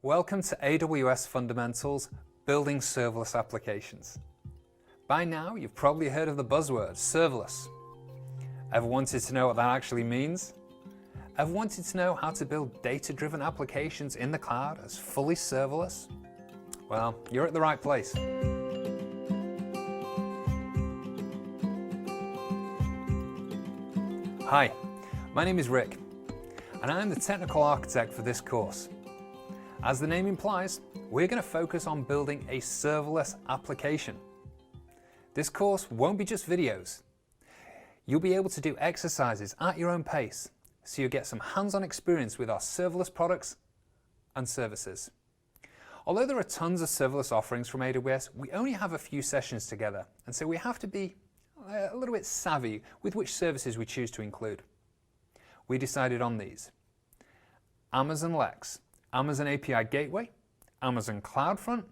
Welcome to AWS Fundamentals, Building Serverless Applications. By now, you've probably heard of the buzzword, serverless. Ever wanted to know what that actually means? Ever wanted to know how to build data-driven applications in the cloud as fully serverless? Well, you're at the right place. Hi, my name is Rick, and I'm the technical architect for this course. As the name implies, we're going to focus on building a serverless application. This course won't be just videos. You'll be able to do exercises at your own pace, so you'll get some hands-on experience with our serverless products and services. Although there are tons of serverless offerings from AWS, we only have a few sessions together, and so we have to be a little bit savvy with which services we choose to include. We decided on these: Amazon Lex, Amazon API Gateway, Amazon CloudFront,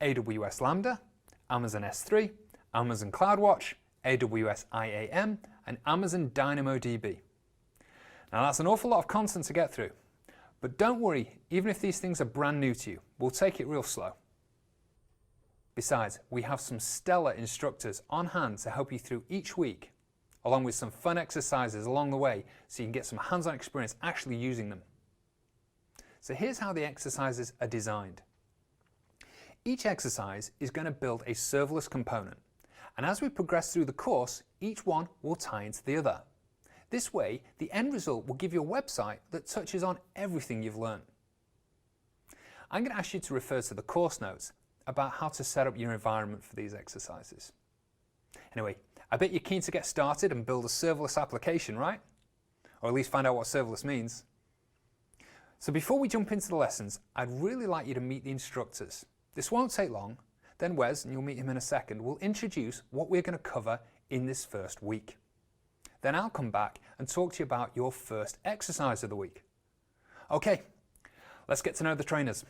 AWS Lambda, Amazon S3, Amazon CloudWatch, AWS IAM, and Amazon DynamoDB. Now that's an awful lot of content to get through, but don't worry, even if these things are brand new to you, we'll take it real slow. Besides, we have some stellar instructors on hand to help you through each week, along with some fun exercises along the way so you can get some hands-on experience actually using them. So here's how the exercises are designed. Each exercise is going to build a serverless component, and as we progress through the course, each one will tie into the other. This way, the end result will give you a website that touches on everything you've learned. I'm going to ask you to refer to the course notes about how to set up your environment for these exercises. Anyway, I bet you're keen to get started and build a serverless application, right? Or at least find out what serverless means. So before we jump into the lessons, I'd really like you to meet the instructors. This won't take long. Then Wes, and you'll meet him in a second, will introduce what we're going to cover in this first week. Then I'll come back and talk to you about your first exercise of the week. Okay, let's get to know the trainers.